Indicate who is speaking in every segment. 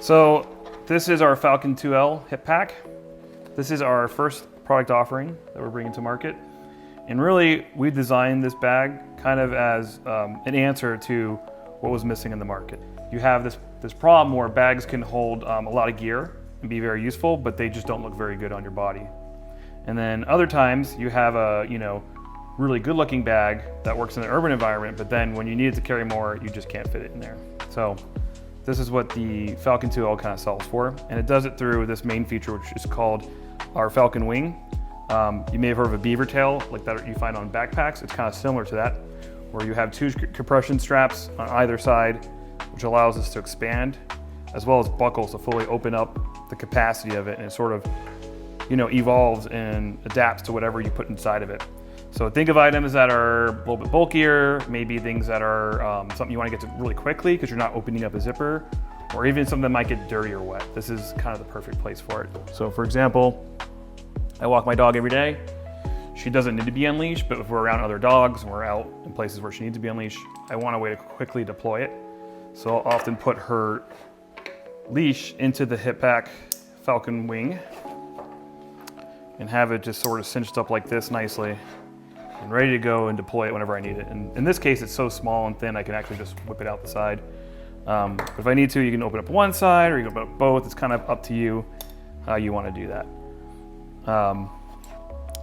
Speaker 1: So this is our Falcon2L hip pack. This is our first product offering that we're bringing to market. And really, we designed this bag kind of as an answer to what was missing in the market. You have this problem where bags can hold a lot of gear and be very useful, but they just don't look very good on your body. And then other times you have a really good looking bag that works in an urban environment, but then when you need it to carry more, you just can't fit it in there. So this is what the Falcon2L kind of solves for. And it does it through this main feature, which is called our Falcon Wing. You may have heard of a beaver tail, like that you find on backpacks. It's kind of similar to that, where you have two compression straps on either side, which allows us to expand, as well as buckles to fully open up the capacity of it, and it sort of evolves and adapts to whatever you put inside of it. So think of items that are a little bit bulkier, maybe things that are something you want to get to really quickly because you're not opening up a zipper, or even something that might get dirty or wet. This is kind of the perfect place for it. So for example, I walk my dog every day. She doesn't need to be unleashed, but if we're around other dogs and we're out in places where she needs to be unleashed, I want a way to quickly deploy it. So I'll often put her leash into the hip pack Falcon Wing and have it just sort of cinched up like this nicely and ready to go and deploy it whenever I need it. And in this case, it's so small and thin, I can actually just whip it out the side. But if I need to, you can open up one side or you can open up both. It's kind of up to you how you want to do that.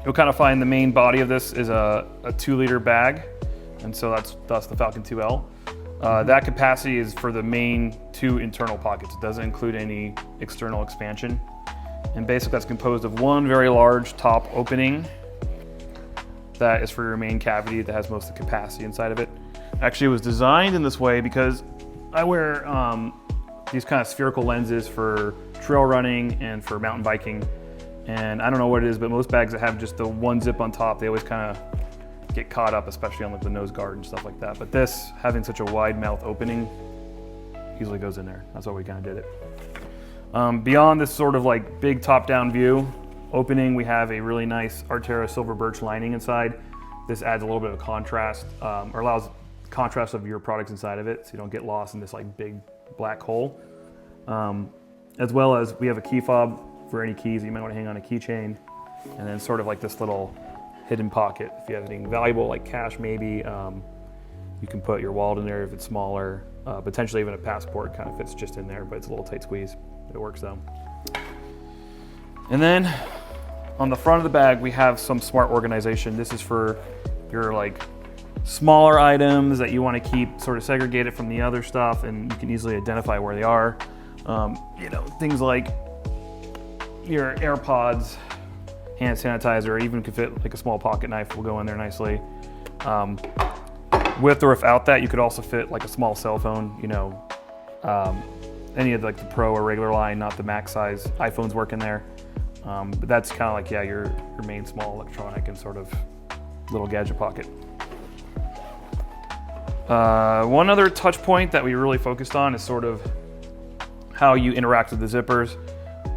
Speaker 1: You'll kind of find the main body of this is a 2-liter bag, and so that's the Falcon2L. That capacity is for the main 2 internal pockets. It doesn't include any external expansion. And basically that's composed of one very large top opening that is for your main cavity that has most of the capacity inside of it. Actually, it was designed in this way because I wear these kind of spherical lenses for trail running and for mountain biking. And I don't know what it is, but most bags that have just the one zip on top, they always kind of get caught up, especially on like the nose guard and stuff like that. But this, having such a wide mouth opening, easily goes in there. That's why we kind of did it. Beyond this sort of like big top-down view opening, we have a really nice Artera silver birch lining inside. This adds a little bit of contrast, or allows contrast of your products inside of it, so you don't get lost in this like big black hole. As well as we have a key fob for any keys that you might want to hang on a keychain, and then sort of like this little hidden pocket. If you have anything valuable like cash maybe, you can put your wallet in there if it's smaller. Potentially even a passport kind of fits just in there, but it's a little tight squeeze. It works though. And then on the front of the bag, we have some smart organization. This is for your like smaller items that you want to keep sort of segregated from the other stuff, and you can easily identify where they are. Things like your AirPods, hand sanitizer, even could fit like a small pocket knife will go in there nicely. With or without that, you could also fit like a small cell phone, any of like the Pro or regular line, not the max size iPhones work in there. But that's kind of like, your main small electronic and sort of little gadget pocket. One other touch point that we really focused on is sort of how you interact with the zippers.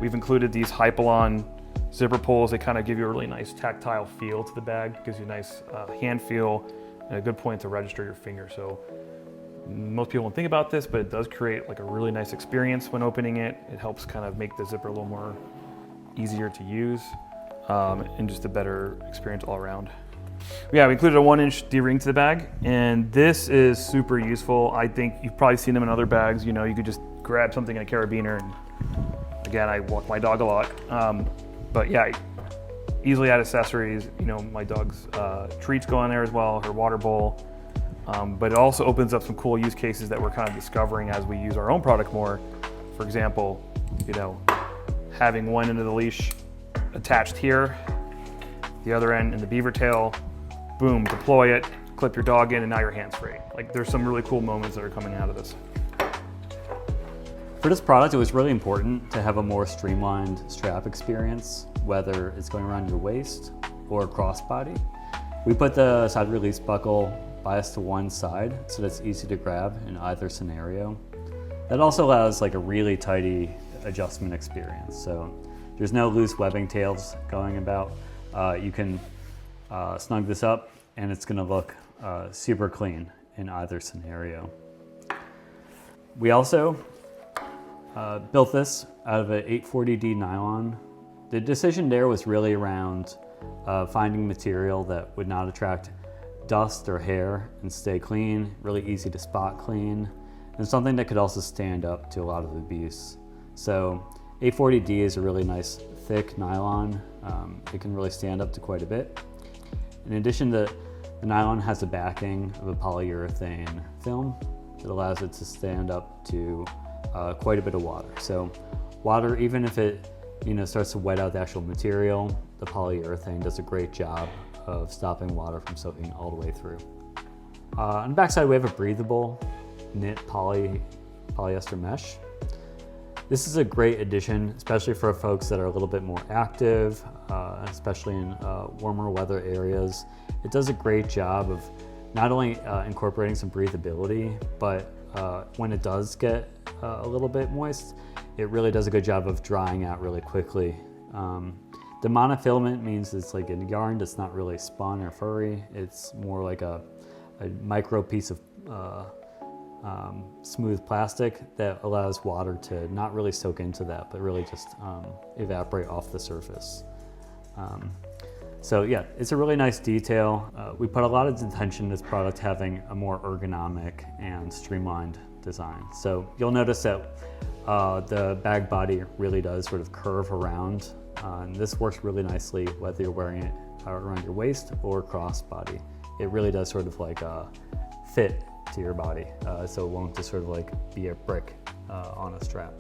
Speaker 1: We've included these Hypalon zipper pulls. They kind of give you a really nice tactile feel to the bag, gives you a nice hand feel and a good point to register your finger. So most people don't think about this, but it does create like a really nice experience when opening it. It helps kind of make the zipper a little more easier to use and just a better experience all around. Yeah, we included a 1-inch D-ring to the bag, and this is super useful. I think you've probably seen them in other bags. You could just grab something in a carabiner, and again, I walk my dog a lot. But yeah, easily add accessories. My dog's treats go in there as well, her water bowl. But it also opens up some cool use cases that we're kind of discovering as we use our own product more. For example, having one end of the leash attached here, the other end in the beaver tail, boom, deploy it, clip your dog in, and now your hand's free. Like, there's some really cool moments that are coming out of this.
Speaker 2: For this product, it was really important to have a more streamlined strap experience, whether it's going around your waist or crossbody. We put the side release buckle biased to one side so that's easy to grab in either scenario. That also allows like a really tidy adjustment experience. So there's no loose webbing tails going about. You can snug this up and it's gonna look super clean in either scenario. We also Built this out of an 840D nylon. The decision there was really around finding material that would not attract dust or hair and stay clean, really easy to spot clean, and something that could also stand up to a lot of abuse. So 840D is a really nice thick nylon. It can really stand up to quite a bit. In addition, the nylon has a backing of a polyurethane film that allows it to stand up to quite a bit of water. So water, even if it starts to wet out the actual material, the polyurethane does a great job of stopping water from soaking all the way through. On the backside, we have a breathable knit polyester mesh. This is a great addition, especially for folks that are a little bit more active, especially in warmer weather areas. It does a great job of not only incorporating some breathability, but when it does get a little bit moist, it really does a good job of drying out really quickly. The monofilament means it's like a yarn that's not really spun or furry. It's more like a micro piece of smooth plastic that allows water to not really soak into that, but really just evaporate off the surface. So yeah, it's a really nice detail. We put a lot of attention to this product having a more ergonomic and streamlined design. So you'll notice that the bag body really does sort of curve around. And this works really nicely whether you're wearing it around your waist or crossbody. It really does sort of like fit to your body, so it won't just sort of like be a brick on a strap.